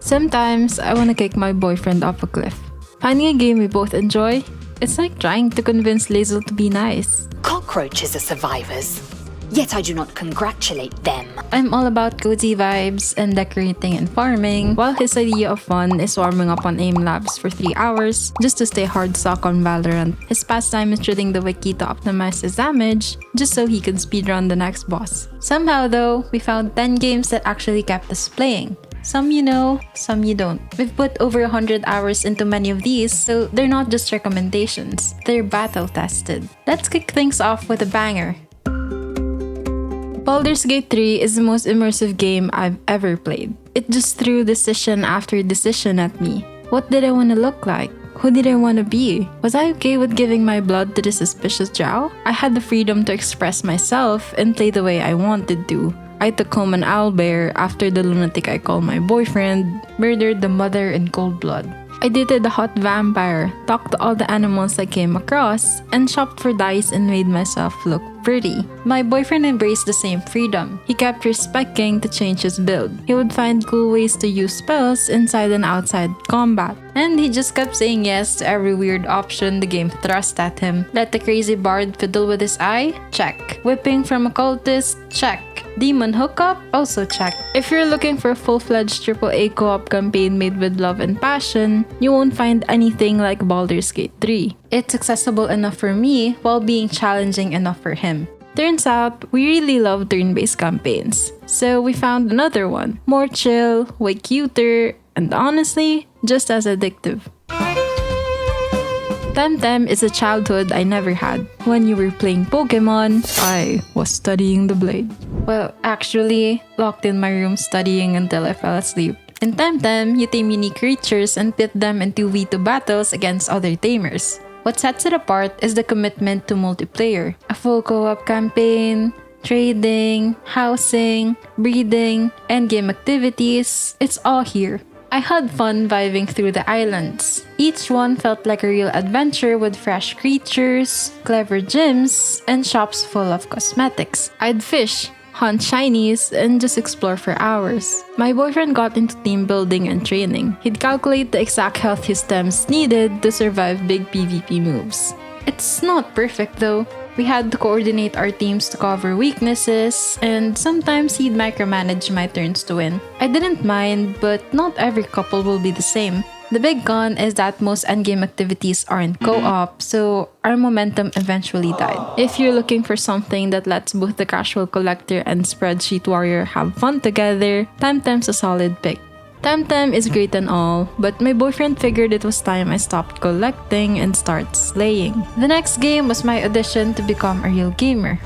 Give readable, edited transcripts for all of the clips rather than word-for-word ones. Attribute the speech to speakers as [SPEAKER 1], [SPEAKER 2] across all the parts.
[SPEAKER 1] Sometimes I want to kick my boyfriend off a cliff. Finding a game we both enjoy, it's like trying to convince Lazel to be nice.
[SPEAKER 2] Cockroaches are survivors, yet I do not congratulate them.
[SPEAKER 1] I'm all about cozy vibes and decorating and farming, while his idea of fun is warming up on aim labs for 3 hours just to stay hard stuck on Valorant. His pastime is reading the wiki to optimize his damage just so he can speedrun the next boss. Somehow though, we found 10 games that actually kept us playing. Some you know, some you don't. We've put over 100 hours into many of these, so they're not just recommendations, they're battle tested. Let's kick things off with a banger. Baldur's Gate 3 is the most immersive game I've ever played. It just threw decision after decision at me. What did I want to look like? Who did I want to be? Was I okay with giving my blood to the suspicious drow? I had the freedom to express myself and play the way I wanted to. I took home an owlbear after the lunatic I call my boyfriend murdered the mother in cold blood. I dated a hot vampire, talked to all the animals I came across, and shopped for dice and made myself look pretty. My boyfriend embraced the same freedom. He kept respecting to change his build. He would find cool ways to use spells inside and outside combat. And he just kept saying yes to every weird option the game thrust at him. Let the crazy bard fiddle with his eye? Check. Whipping from a cultist? Check. Demon hookup? Also check. If you're looking for a full-fledged AAA co-op campaign made with love and passion, you won't find anything like Baldur's Gate 3. It's accessible enough for me while being challenging enough for him. Turns out, we really love turn-based campaigns. So we found another one. More chill, way cuter, and honestly, just as addictive. Temtem is a childhood I never had. When you were playing Pokemon, I was studying the blade. Well, actually, locked in my room studying until I fell asleep. In Temtem, you tame unique creatures and pit them in 2v2 battles against other tamers. What sets it apart is the commitment to multiplayer. A full co-op campaign, trading, housing, breeding, endgame activities, it's all here. I had fun vibing through the islands. Each one felt like a real adventure with fresh creatures, clever gyms, and shops full of cosmetics. I'd fish, hunt shinies, and just explore for hours. My boyfriend got into team building and training. He'd calculate the exact health his stems needed to survive big PvP moves. It's not perfect though. We had to coordinate our teams to cover weaknesses, and sometimes he'd micromanage my turns to win. I didn't mind, but not every couple will be the same. The big con is that most endgame activities aren't co-op, so our momentum eventually died. If you're looking for something that lets both the casual collector and spreadsheet warrior have fun together, Temtem's a solid pick. Temtem is great and all, but my boyfriend figured it was time I stopped collecting and start slaying. The next game was my audition to become a real gamer.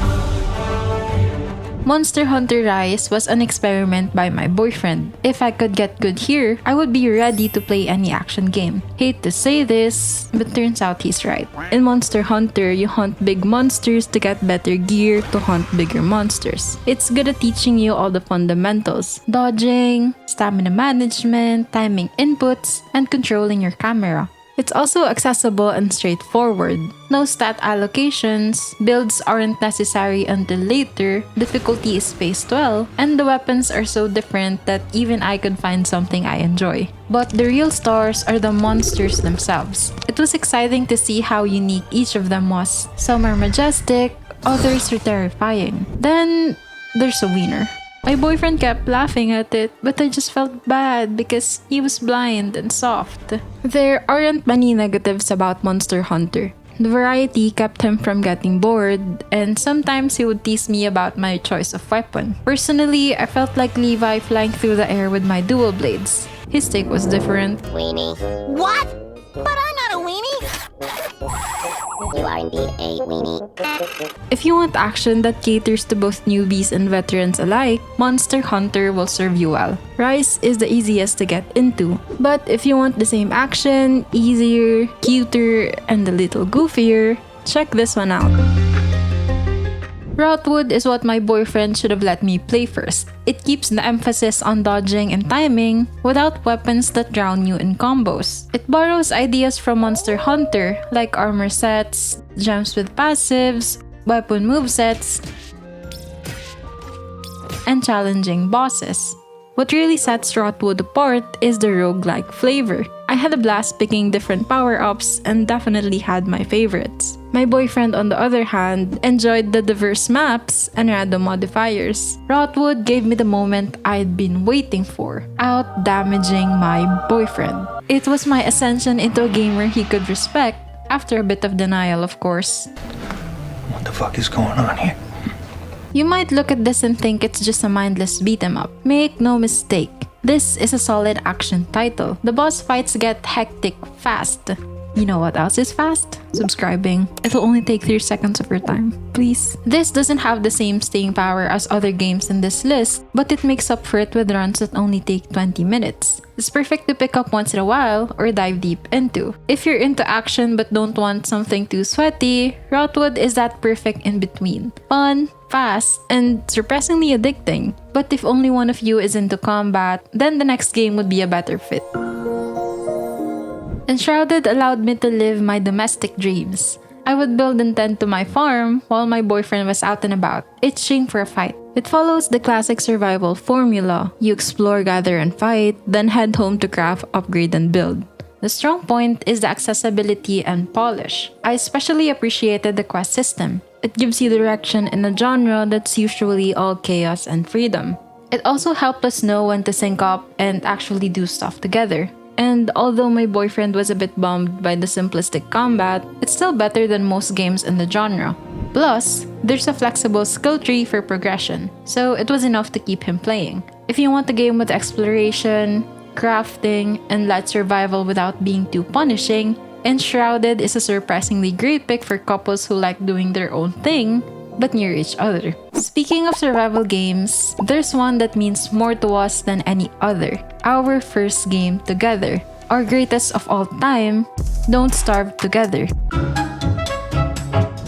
[SPEAKER 1] Monster Hunter Rise was an experiment by my boyfriend. If I could get good here, I would be ready to play any action game. Hate to say this, but turns out he's right. In Monster Hunter, you hunt big monsters to get better gear to hunt bigger monsters. It's good at teaching you all the fundamentals: dodging, stamina management, timing inputs, and controlling your camera. It's also accessible and straightforward. No stat allocations, builds aren't necessary until later, difficulty is spaced well, and the weapons are so different that even I could find something I enjoy. But the real stars are the monsters themselves. It was exciting to see how unique each of them was. Some are majestic, others are terrifying. Then, there's a winner. My boyfriend kept laughing at it, but I just felt bad because he was blind and soft. There aren't many negatives about Monster Hunter. The variety kept him from getting bored, and sometimes he would tease me about my choice of weapon. Personally, I felt like Levi flying through the air with my dual blades. His take was different.
[SPEAKER 3] Weenie. What? But I'm not a weenie. You are indeed a weenie.
[SPEAKER 1] If you want action that caters to both newbies and veterans alike, Monster Hunter will serve you well. Rise is the easiest to get into, but if you want the same action, easier, cuter, and a little goofier, check this one out. Rotwood is what my boyfriend should have let me play first. It keeps the emphasis on dodging and timing without weapons that drown you in combos. It borrows ideas from Monster Hunter like armor sets, gems with passives, weapon movesets, and challenging bosses. What really sets Rotwood apart is the roguelike flavor. I had a blast picking different power-ups and definitely had my favorites. My boyfriend, on the other hand, enjoyed the diverse maps and random modifiers. Rotwood gave me the moment I'd been waiting for, out-damaging my boyfriend. It was my ascension into a gamer he could respect, after a bit of denial, of course.
[SPEAKER 4] What the fuck is going on here?
[SPEAKER 1] You might look at this and think it's just a mindless beat-em-up. Make no mistake, this is a solid action title. The boss fights get hectic fast. You know what else is fast? Subscribing. It'll only take 3 seconds of your time, please. This doesn't have the same staying power as other games in this list, but it makes up for it with runs that only take 20 minutes. It's perfect to pick up once in a while or dive deep into. If you're into action but don't want something too sweaty, Rotwood is that perfect in between. Fun, fast, and surprisingly addicting. But if only one of you is into combat, then the next game would be a better fit. Enshrouded allowed me to live my domestic dreams. I would build and tend to my farm while my boyfriend was out and about, itching for a fight. It follows the classic survival formula. You explore, gather, and fight, then head home to craft, upgrade, and build. The strong point is the accessibility and polish. I especially appreciated the quest system. It gives you direction in a genre that's usually all chaos and freedom. It also helped us know when to sync up and actually do stuff together. And although my boyfriend was a bit bummed by the simplistic combat, it's still better than most games in the genre. Plus, there's a flexible skill tree for progression, so it was enough to keep him playing. If you want a game with exploration, crafting, and light survival without being too punishing, Enshrouded is a surprisingly great pick for couples who like doing their own thing, but near each other. Speaking of survival games, there's one that means more to us than any other. Our first game together. Our greatest of all time, Don't Starve Together.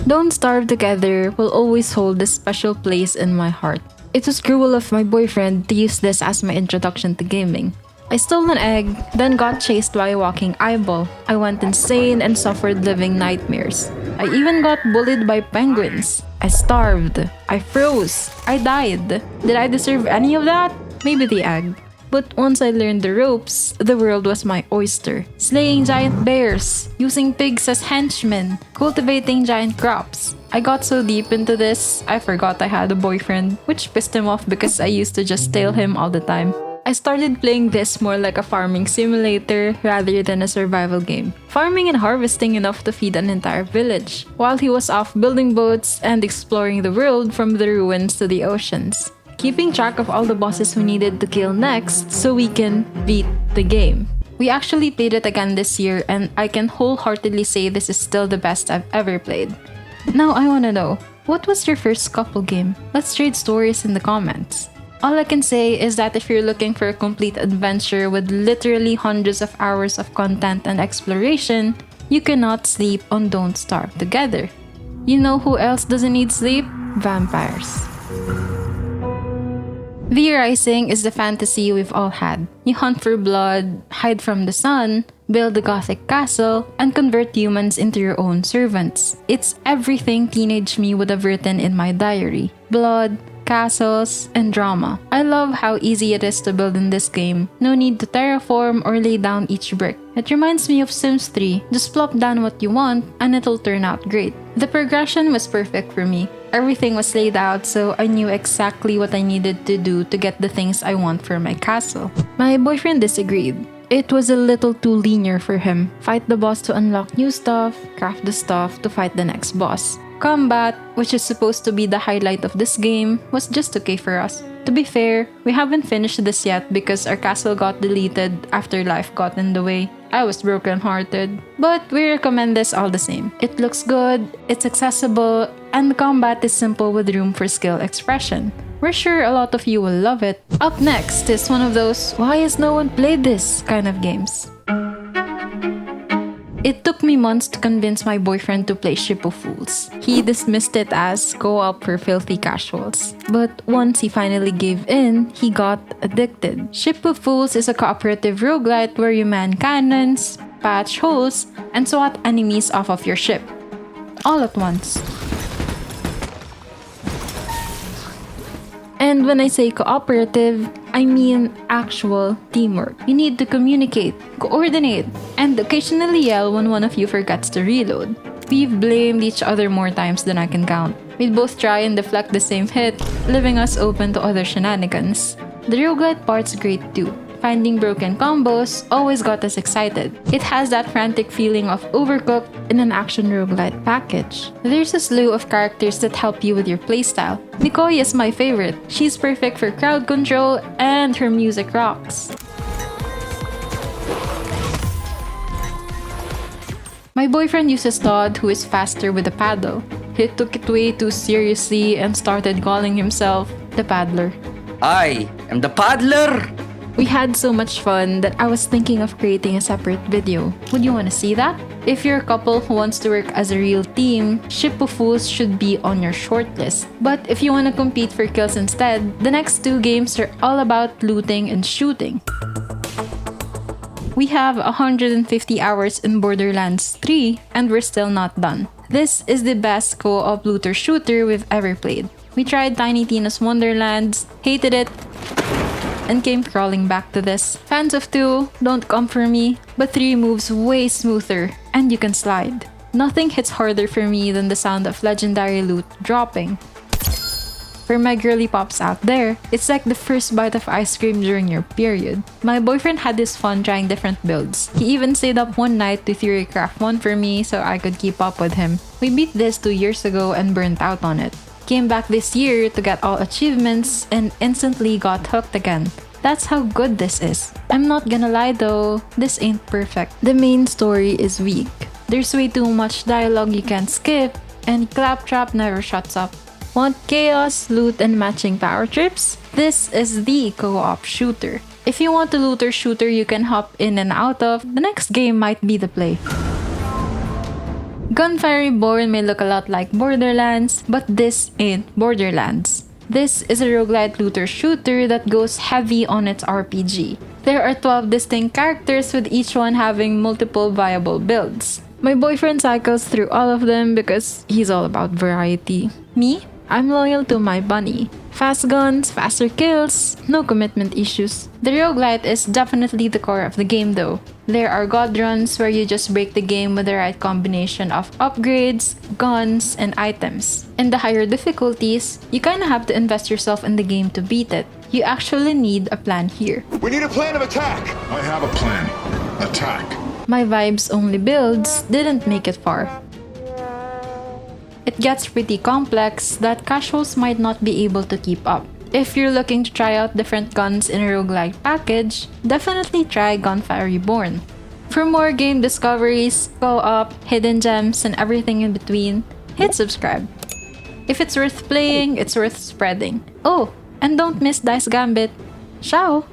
[SPEAKER 1] Don't Starve Together will always hold a special place in my heart. It was cruel of my boyfriend to use this as my introduction to gaming. I stole an egg, then got chased by a walking eyeball. I went insane and suffered living nightmares. I even got bullied by penguins. I starved. I froze. I died. Did I deserve any of that? Maybe the egg. But once I learned the ropes, the world was my oyster. Slaying giant bears, using pigs as henchmen, cultivating giant crops. I got so deep into this, I forgot I had a boyfriend, which pissed him off because I used to just tail him all the time. I started playing this more like a farming simulator rather than a survival game. Farming and harvesting enough to feed an entire village, while he was off building boats and exploring the world from the ruins to the oceans. Keeping track of all the bosses we needed to kill next so we can beat the game. We actually played it again this year and I can wholeheartedly say this is still the best I've ever played. Now I wanna know, what was your first couple game? Let's trade stories in the comments. All I can say is that if you're looking for a complete adventure with literally hundreds of hours of content and exploration, you cannot sleep on Don't Starve Together. You know who else doesn't need sleep? Vampires. V Rising is the fantasy we've all had. You hunt for blood, hide from the sun, build a gothic castle, and convert humans into your own servants. It's everything teenage me would have written in my diary. Blood, castles, and drama. I love how easy it is to build in this game. No need to terraform or lay down each brick. It reminds me of Sims 3. Just plop down what you want and it'll turn out great. The progression was perfect for me. Everything was laid out so I knew exactly what I needed to do to get the things I want for my castle. My boyfriend disagreed. It was a little too linear for him. Fight the boss to unlock new stuff, craft the stuff to fight the next boss. Combat, which is supposed to be the highlight of this game, was just okay for us. To be fair, we haven't finished this yet because our castle got deleted after life got in the way. I was brokenhearted. But we recommend this all the same. It looks good, it's accessible, and the combat is simple with room for skill expression. We're sure a lot of you will love it. Up next is one of those "why has no one played this" kind of games. It took me months to convince my boyfriend to play Ship of Fools. He dismissed it as co-op for filthy casuals. But once he finally gave in, he got addicted. Ship of Fools is a cooperative roguelite where you man cannons, patch holes, and swat enemies off of your ship. All at once. And when I say cooperative, I mean actual teamwork. You need to communicate, coordinate, and occasionally yell when one of you forgets to reload. We've blamed each other more times than I can count. We'd both try and deflect the same hit, leaving us open to other shenanigans. The roguelite part's great too. Finding broken combos always got us excited. It has that frantic feeling of Overcooked in an action roguelite package. There's a slew of characters that help you with your playstyle. Nikoi is my favorite. She's perfect for crowd control and her music rocks. My boyfriend uses Todd, who is faster with the paddle. He took it way too seriously and started calling himself the paddler.
[SPEAKER 5] I am the paddler!
[SPEAKER 1] We had so much fun that I was thinking of creating a separate video. Would you want to see that? If you're a couple who wants to work as a real team, Ship of Fools should be on your shortlist. But if you want to compete for kills instead, the next 2 games are all about looting and shooting. We have 150 hours in Borderlands 3 and we're still not done. This is the best co-op looter shooter we've ever played. We tried Tiny Tina's Wonderlands, hated it, and came crawling back to this. Fans of 2, don't come for me, but 3 moves way smoother, and you can slide. Nothing hits harder for me than the sound of legendary loot dropping. For my girly pops out there, it's like the first bite of ice cream during your period. My boyfriend had this fun trying different builds. He even stayed up one night to theorycraft one for me so I could keep up with him. We beat this 2 years ago and burnt out on it. Came back this year to get all achievements and instantly got hooked again. That's how good this is. I'm not gonna lie though, this ain't perfect. The main story is weak. There's way too much dialogue you can't skip, and Claptrap never shuts up. Want chaos, loot, and matching power trips? This is the co-op shooter. If you want a looter shooter you can hop in and out of, the next game might be the play. Gunfire Reborn may look a lot like Borderlands, but this ain't Borderlands. This is a roguelite looter shooter that goes heavy on its RPG. There are 12 distinct characters with each one having multiple viable builds. My boyfriend cycles through all of them because he's all about variety. Me? I'm loyal to my bunny. Fast guns, faster kills, no commitment issues. The roguelite is definitely the core of the game though. There are god runs where you just break the game with the right combination of upgrades, guns, and items. In the higher difficulties, you kinda have to invest yourself in the game to beat it. You actually need a plan here.
[SPEAKER 6] We need a plan of attack!
[SPEAKER 7] I have a plan. Attack.
[SPEAKER 1] My vibes-only builds didn't make it far. It gets pretty complex that casuals might not be able to keep up. If you're looking to try out different guns in a roguelike package, definitely try Gunfire Reborn. For more game discoveries, co-op, hidden gems, and everything in between, hit subscribe. If it's worth playing, it's worth spreading. Oh, and don't miss Dice Gambit. Ciao!